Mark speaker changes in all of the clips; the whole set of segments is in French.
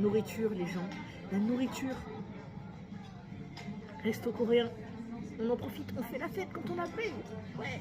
Speaker 1: nourriture, les gens. La nourriture. Resto coréen. On en profite, on fait la fête quand on a pris. Ouais.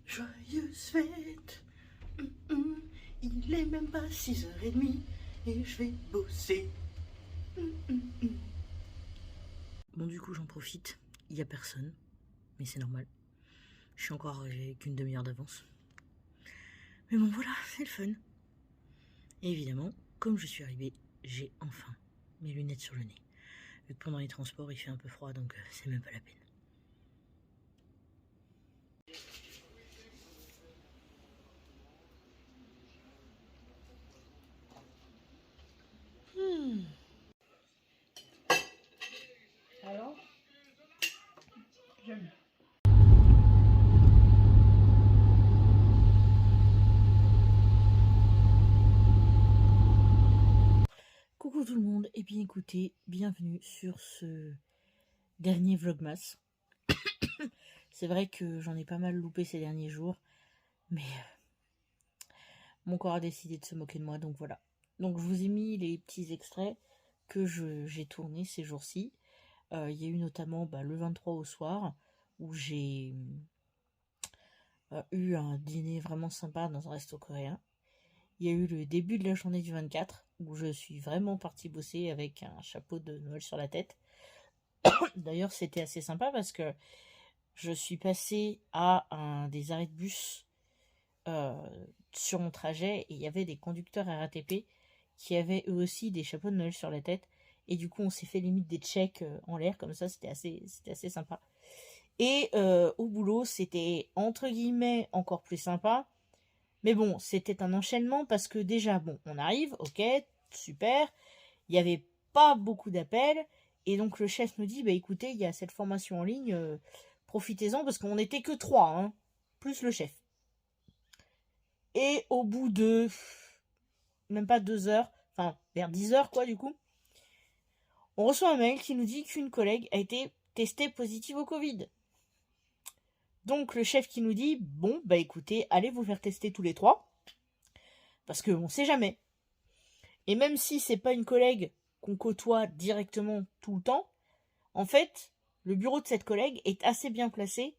Speaker 1: Joyeuse fête. Il est même pas 6h30 et je vais bosser. Bon, du coup, j'en profite. Il n'y a personne, mais c'est normal. Je suis encore arrivé qu'une demi-heure d'avance. Mais bon, voilà, c'est le fun. Et évidemment, comme je suis arrivé, j'ai enfin mes lunettes sur le nez. Vu que pendant les transports, il fait un peu froid, donc c'est même pas la peine. Alors, j'aime. Coucou tout le monde, et bien écoutez, bienvenue sur ce dernier Vlogmas. C'est vrai que j'en ai pas mal loupé ces derniers jours, mais mon corps a décidé de se moquer de moi, donc voilà. Donc je vous ai mis les petits extraits que j'ai tournés ces jours-ci. Il y a eu notamment le 23 au soir, où j'ai eu un dîner vraiment sympa dans un resto coréen. Il y a eu le début de la journée du 24, où je suis vraiment partie bosser avec un chapeau de Noël sur la tête. D'ailleurs, c'était assez sympa parce que je suis passée à des arrêts de bus sur mon trajet et il y avait des conducteurs RATP qui avaient eux aussi des chapeaux de Noël sur la tête. Et du coup, on s'est fait limite des checks en l'air comme ça, c'était assez sympa. Et au boulot, c'était entre guillemets encore plus sympa. Mais bon, c'était un enchaînement parce que déjà, bon, on arrive, ok, super. Il n'y avait pas beaucoup d'appels. Et donc le chef nous dit, écoutez, il y a cette formation en ligne, profitez-en parce qu'on n'était que 3, hein, plus le chef. Et au bout de même pas 2 heures, enfin vers 10 heures quoi du coup, on reçoit un mail qui nous dit qu'une collègue a été testée positive au Covid. Donc le chef qui nous dit, bon écoutez, allez vous faire tester tous les 3, parce qu'on sait jamais. Et même si c'est pas une collègue qu'on côtoie directement tout le temps, en fait, le bureau de cette collègue est assez bien placé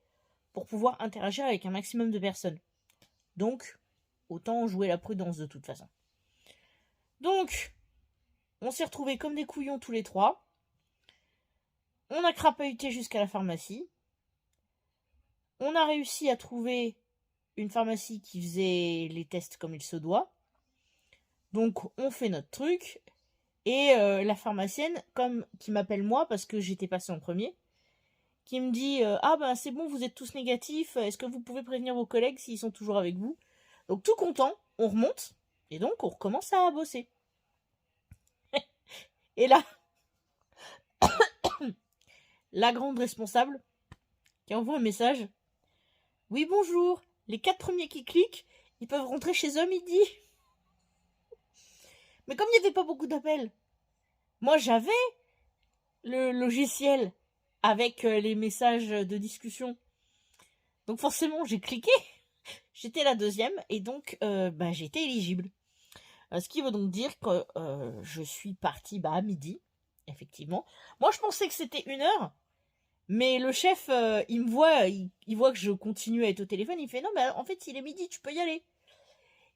Speaker 1: pour pouvoir interagir avec un maximum de personnes. Donc, autant jouer la prudence de toute façon. Donc, on s'est retrouvés comme des couillons tous les 3. On a crapahuté jusqu'à la pharmacie. On a réussi à trouver une pharmacie qui faisait les tests comme il se doit. Donc, on fait notre truc. Et la pharmacienne, qui m'appelle moi, parce que j'étais passée en premier, qui me dit c'est bon, vous êtes tous négatifs, est-ce que vous pouvez prévenir vos collègues s'ils sont toujours avec vous? Donc tout content, on remonte, et donc on recommence à bosser. Et là, la grande responsable, qui envoie un message, oui bonjour, les 4 premiers qui cliquent, ils peuvent rentrer chez eux à midi. Mais comme il n'y avait pas beaucoup d'appels, moi j'avais le logiciel avec les messages de discussion. Donc forcément j'ai cliqué. J'étais la deuxième et donc j'étais éligible. Ce qui veut donc dire que je suis partie à midi, effectivement. Moi je pensais que c'était 1 heure, mais le chef il me voit, il voit que je continue à être au téléphone, il fait non mais en fait il est midi, tu peux y aller.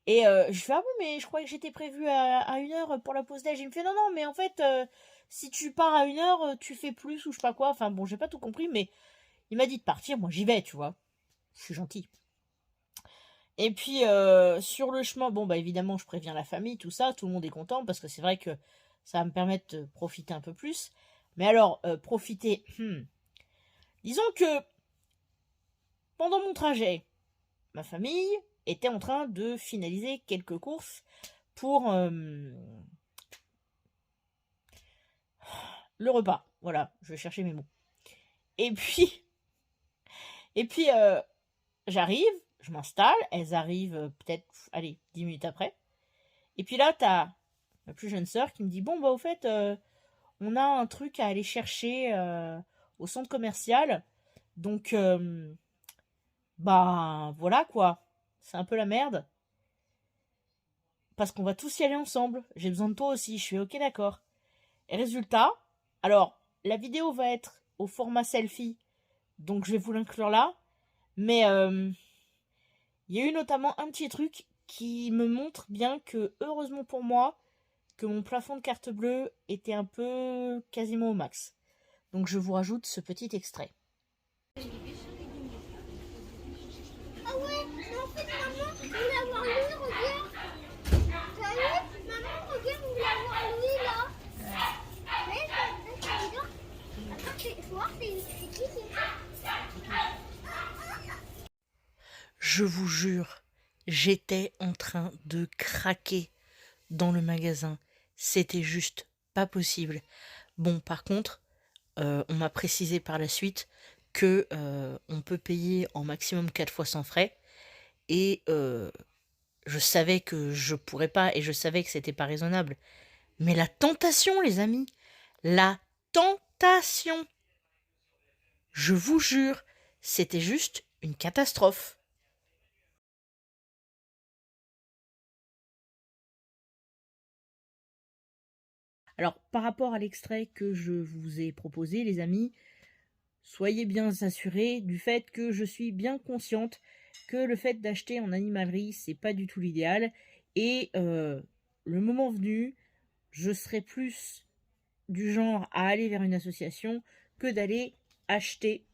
Speaker 1: Et je fais ah bon mais je croyais que j'étais prévue à 1 heure pour la pause déj. Il me fait non mais en fait si tu pars à 1 heure tu fais plus ou je sais pas quoi. Enfin bon j'ai pas tout compris mais il m'a dit de partir, moi j'y vais tu vois. Je suis gentille. Et puis sur le chemin, évidemment je préviens la famille, tout ça, tout le monde est content parce que c'est vrai que ça va me permettre de profiter un peu plus. Mais alors, profiter, disons que pendant mon trajet, ma famille était en train de finaliser quelques courses pour le repas. Voilà, je vais chercher mes mots. Et puis, j'arrive, je m'installe, elles arrivent peut-être, allez, 10 minutes après. Et puis là, t'as ma plus jeune sœur qui me dit, bon, bah au fait, on a un truc à aller chercher au centre commercial. Donc, bah voilà quoi. C'est un peu la merde. Parce qu'on va tous y aller ensemble. J'ai besoin de toi aussi. Je suis ok, d'accord. Et résultat, alors, la vidéo va être au format selfie. Donc, je vais vous l'inclure là. Mais il y a eu notamment un petit truc qui me montre bien que, heureusement pour moi, que mon plafond de carte bleue était un peu quasiment au max. Donc, je vous rajoute ce petit extrait.
Speaker 2: Ah ouais, mais en fait, maman voulait avoir Louis, regarde. T'as vu? Maman, regarde, on voulait avoir Louis là. Mais ça veut dire. Attends, c'est voir, c'est qui
Speaker 1: Je vous jure, j'étais en train de craquer dans le magasin. C'était juste pas possible. Bon, par contre, on m'a précisé par la suite que on peut payer en maximum 4 fois sans frais. Et je savais que je pourrais pas et je savais que c'était pas raisonnable. Mais la tentation, les amis, la tentation, je vous jure, c'était juste une catastrophe. Alors, par rapport à l'extrait que je vous ai proposé, les amis, soyez bien assurés du fait que je suis bien consciente que le fait d'acheter en animalerie, c'est pas du tout l'idéal. Et le moment venu, je serai plus du genre à aller vers une association que d'aller acheter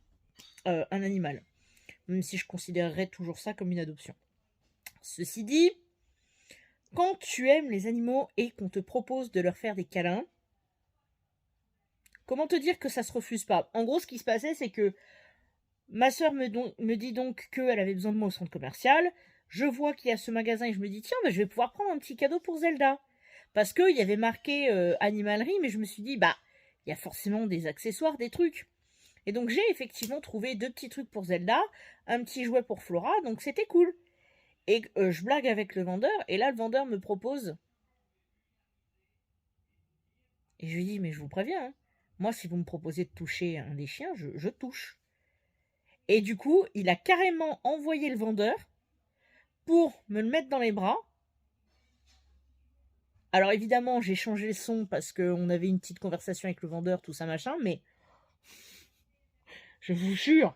Speaker 1: un animal. Même si je considérerais toujours ça comme une adoption. Ceci dit, quand tu aimes les animaux et qu'on te propose de leur faire des câlins, comment te dire que ça se refuse pas? En gros, ce qui se passait, c'est que ma sœur me dit donc qu'elle avait besoin de moi au centre commercial. Je vois qu'il y a ce magasin et je me dis, tiens, bah, je vais pouvoir prendre un petit cadeau pour Zelda. Parce qu'il y avait marqué animalerie, mais je me suis dit, bah, il y a forcément des accessoires, des trucs. Et donc j'ai effectivement trouvé 2 petits trucs pour Zelda, un petit jouet pour Flora, donc c'était cool. Et je blague avec le vendeur, et là le vendeur me propose. Et je lui dis, mais je vous préviens, hein, moi si vous me proposez de toucher un des chiens, je touche. Et du coup, il a carrément envoyé le vendeur pour me le mettre dans les bras. Alors évidemment, j'ai changé le son parce qu'on avait une petite conversation avec le vendeur, tout ça machin, mais je vous jure,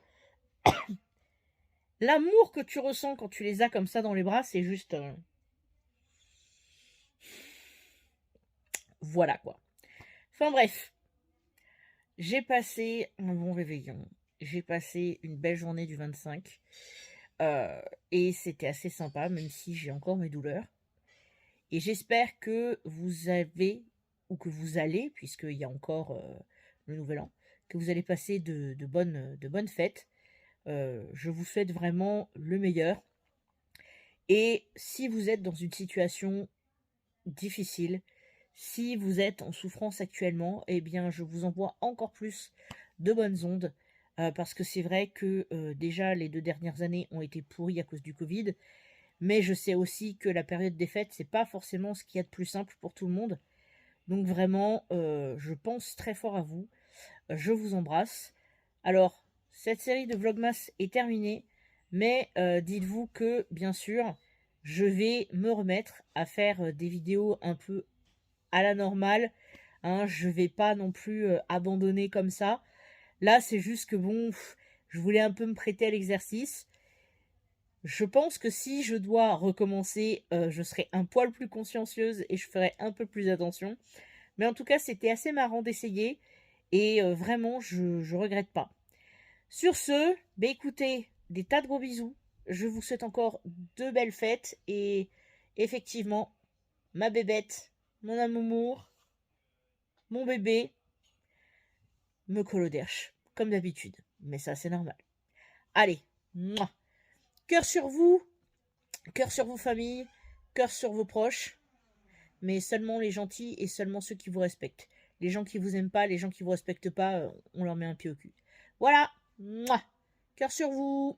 Speaker 1: l'amour que tu ressens quand tu les as comme ça dans les bras, c'est juste... Voilà quoi. Enfin bref, j'ai passé un bon réveillon. J'ai passé une belle journée du 25. Et c'était assez sympa, même si j'ai encore mes douleurs. Et j'espère que vous avez, ou que vous allez, puisqu'il y a encore le nouvel an, que vous allez passer de bonnes fêtes. Je vous souhaite vraiment le meilleur. Et si vous êtes dans une situation difficile, si vous êtes en souffrance actuellement, eh bien je vous envoie encore plus de bonnes ondes. Parce que c'est vrai que déjà les 2 dernières années ont été pourries à cause du Covid. Mais je sais aussi que la période des fêtes, c'est pas forcément ce qu'il y a de plus simple pour tout le monde. Donc vraiment, je pense très fort à vous. Je vous embrasse. Alors, cette série de Vlogmas est terminée. Mais dites-vous que, bien sûr, je vais me remettre à faire des vidéos un peu à la normale. Hein, je vais pas non plus abandonner comme ça. Là, c'est juste que bon, je voulais un peu me prêter à l'exercice. Je pense que si je dois recommencer, je serai un poil plus consciencieuse et je ferai un peu plus attention. Mais en tout cas, c'était assez marrant d'essayer et vraiment, je regrette pas. Sur ce, bah écoutez, des tas de gros bisous. Je vous souhaite encore de belles fêtes et effectivement, ma bébête, mon amour, mon bébé, me coloderche, comme d'habitude. Mais ça, c'est normal. Allez, mouah. Cœur sur vos familles, cœur sur vos proches, mais seulement les gentils et seulement ceux qui vous respectent. Les gens qui vous aiment pas, les gens qui vous respectent pas, on leur met un pied au cul. Voilà. Mouah. Cœur sur vous.